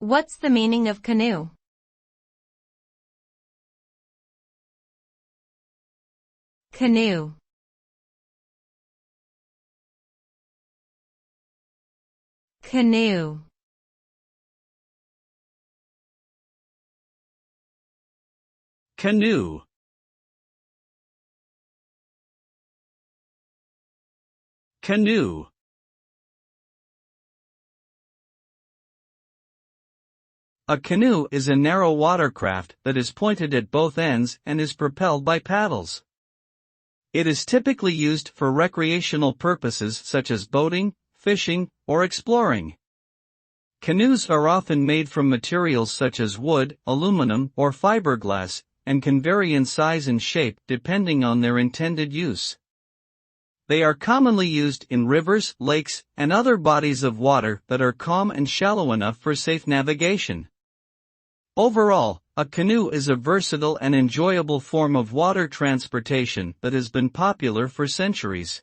What's the meaning of canoe? Canoe. Canoe. Canoe. Canoe. A canoe is a narrow watercraft that is pointed at both ends and is propelled by paddles. It is typically used for recreational purposes such as boating, fishing, or exploring. Canoes are often made from materials such as wood, aluminum, or fiberglass, and can vary in size and shape depending on their intended use. They are commonly used in rivers, lakes, and other bodies of water that are calm and shallow enough for safe navigation. Overall, a canoe is a versatile and enjoyable form of water transportation that has been popular for centuries.